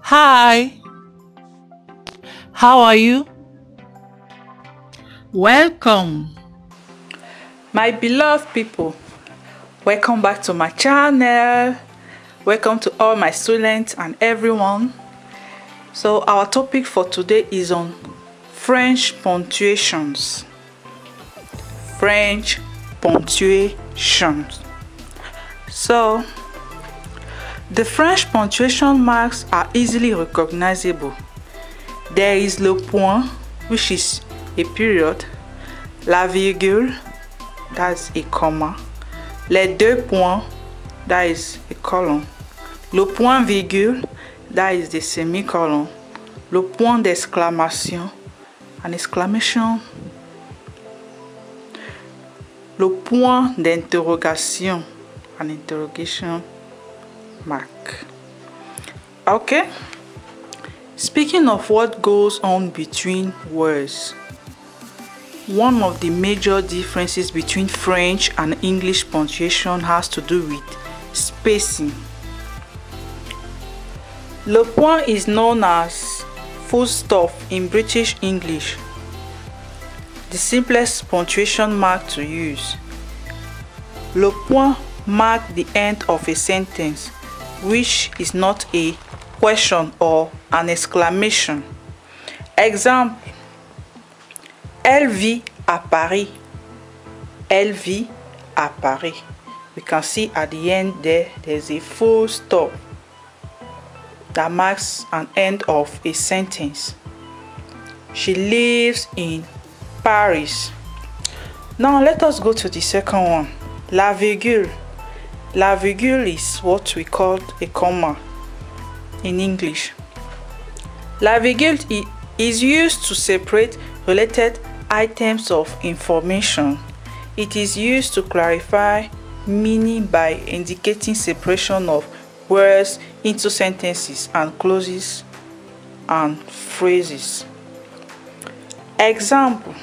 Hi, how are you? Welcome. My beloved people, welcome back to my channel. Welcome to all my students and everyone. So our topic for today is on French punctuations. French punctuations. So the French punctuation marks are easily recognizable. There is le point, which is a period, la virgule, that's a comma, les deux points, that is a colon, le point virgule, that is the semicolon, le point d'exclamation, an exclamation, le point d'interrogation, an interrogation mark. Okay, speaking of what goes on between words, one of the major differences between French and English punctuation has to do with spacing. Le point is known as full stop in British English, the simplest punctuation mark to use. Le point marks the end of a sentence, which is not a question or an exclamation. Example: Elle vit à Paris. Elle vit à Paris. We can see at the end there's a full stop that marks an end of a sentence. She lives in Paris. Now let us go to the second one. La virgule. La virgule is what we call a comma in English. La virgule is used to separate related items of information. It is used to clarify meaning by indicating separation of words into sentences and clauses and phrases. Exemple: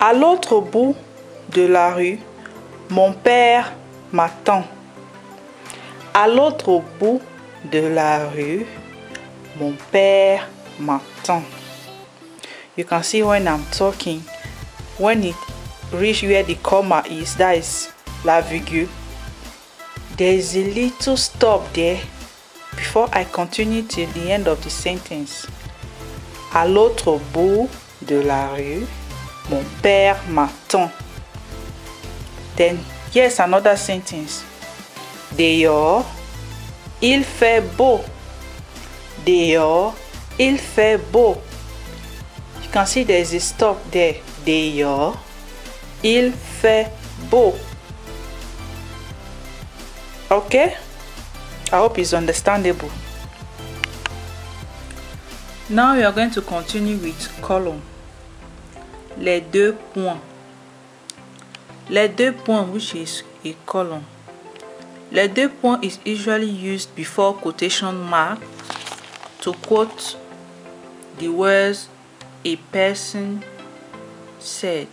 À l'autre bout de la rue, mon père m'attend. À l'autre bout de la rue, mon père m'attend. You can see when I'm talking, when it reach where the comma is, that is la virgule, there is a little stop there before I continue till the end of the sentence. À l'autre bout de la rue, mon père m'attend. Then here's another sentence. Dehors, il fait beau. Dehors, il fait beau. You can see there is a stop there. Dehors, il fait beau. Okay? I hope it's understandable. Now we are going to continue with column. Les deux points. Les deux points, which is a column. Les deux points is usually used before quotation mark to quote the words a person said.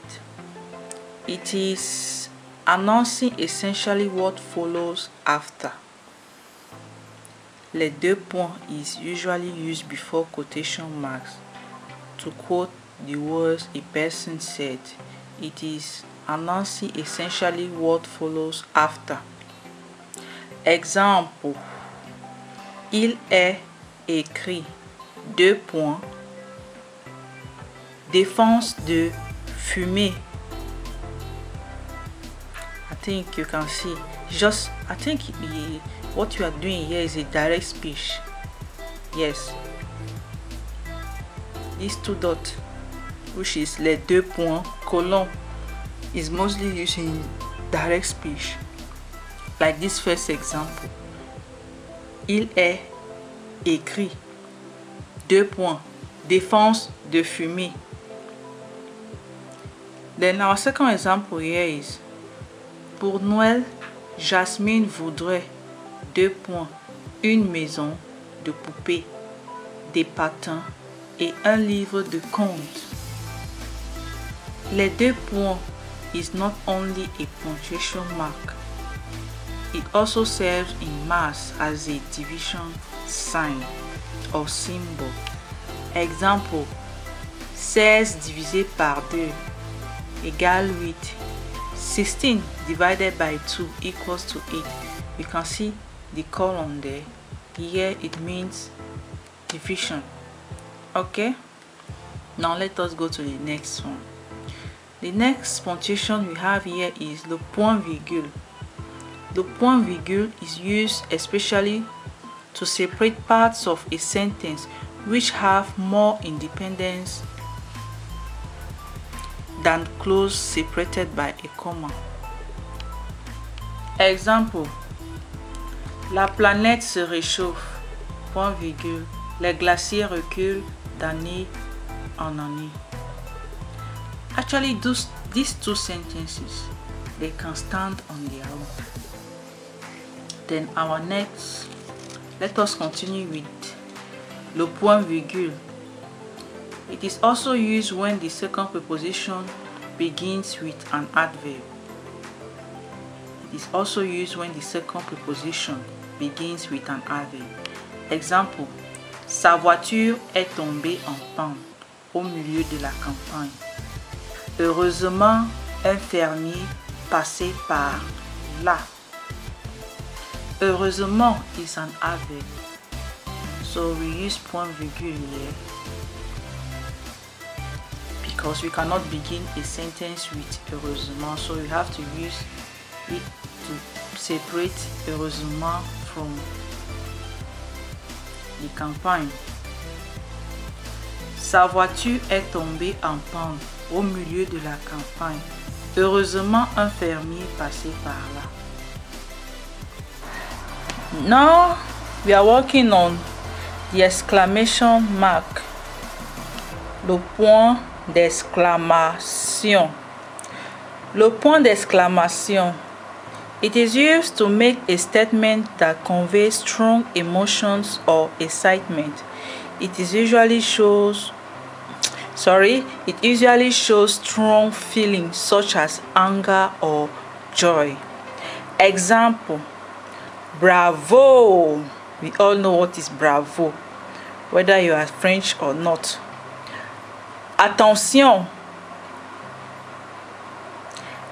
It is announcing essentially what follows after. Les deux points is usually used before quotation marks to quote the words a person said. It is announcing essentially what follows after. Exemple: Il est écrit deux points défense de fumer. I think you can see. I think what you are doing here is a direct speech. Yes. These two dots, which is les deux points, colon, is mostly used in direct speech. Like this first example. Il est écrit deux points défense de fumer. Then our second example here is: Pour Noël, Jasmine voudrait deux points une maison de poupées, des patins et un livre de contes. Les deux points is not only a punctuation mark, it also serves in maths as a division sign or symbol. Exemple, 16 divisé par 2 égale 8. 16 divided by 2 equals to 8. You can see the column there. Here it means division. Okay, now let us go to the next one. The next punctuation we have here is le point virgule. The point virgule is used especially to separate parts of a sentence which have more independence than clause separated by a comma. Exemple, la planète se réchauffe, point virgule, les glaciers reculent d'année en année. Actually, these two sentences, they can stand on their own. Then our next, let us continue with le point virgule. It is also used when the second preposition begins with an adverb. It is also used when the second preposition begins with an adverb. Exemple, sa voiture est tombée en panne au milieu de la campagne. Heureusement, un fermier passait par là. Heureusement is an adverb, so we use point virgule here because we cannot begin a sentence with heureusement, so we have to use it to separate heureusement from the campagne. Sa voiture est tombée en panne au milieu de la campagne. Heureusement, un fermier passait par là. Now we are working on the exclamation mark, le point d'exclamation. Le point d'exclamation. It is used to make a statement that conveys strong emotions or excitement. It usually shows strong feelings such as anger or joy. Example, bravo. We all know what is bravo, whether you are French or not. Attention,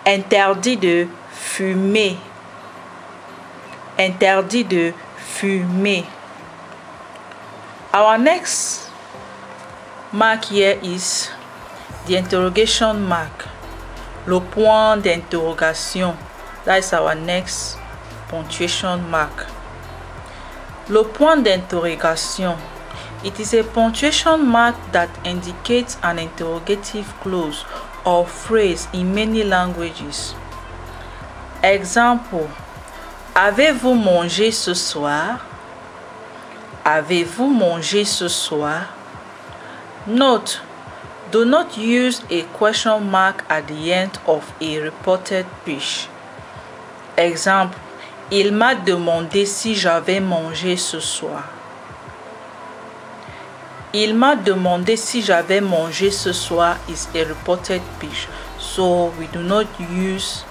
interdit de fumer. Interdit de fumer. Our next mark here is the interrogation mark, le point d'interrogation. That is our next punctuation mark. Le point d'interrogation. It is a punctuation mark that indicates an interrogative clause or phrase in many languages. Example, avez-vous mangé ce soir? Avez-vous mangé ce soir? Note, do not use a question mark at the end of a reported speech. Exemple, il m'a demandé si j'avais mangé ce soir. Il m'a demandé si j'avais mangé ce soir is a reported speech, so we do not use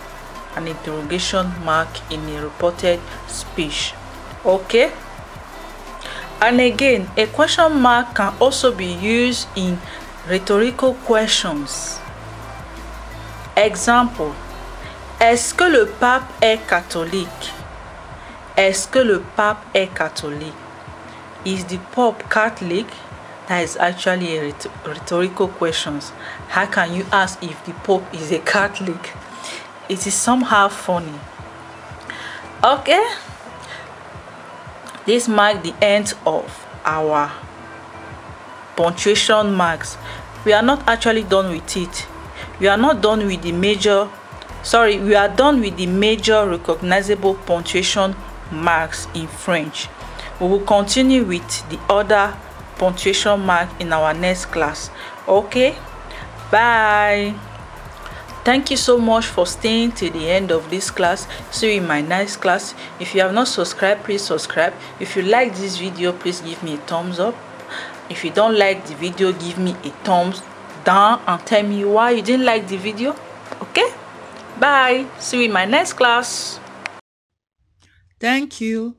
an interrogation mark in a reported speech. Okay? And again, a question mark can also be used in rhetorical questions. Exemple, est-ce que le pape est catholique? Est-ce que le pape est catholique? Is the Pope Catholic? That is actually a rhetorical question. How can you ask if the Pope is a Catholic? It is somehow funny. Okay, this marks the end of our punctuation marks. We are not actually done with it. We are not done with the major. We are done with the major recognizable punctuation marks in French. We will continue with the other punctuation mark in our next class. Okay, bye. Thank you so much for staying till the end of this class. See you in my next class. If you have not subscribed, please subscribe. If you like this video, please give me a thumbs up. If you don't like the video, give me a thumbs down and tell me why you didn't like the video. Okay, bye. See you in my next class. Thank you.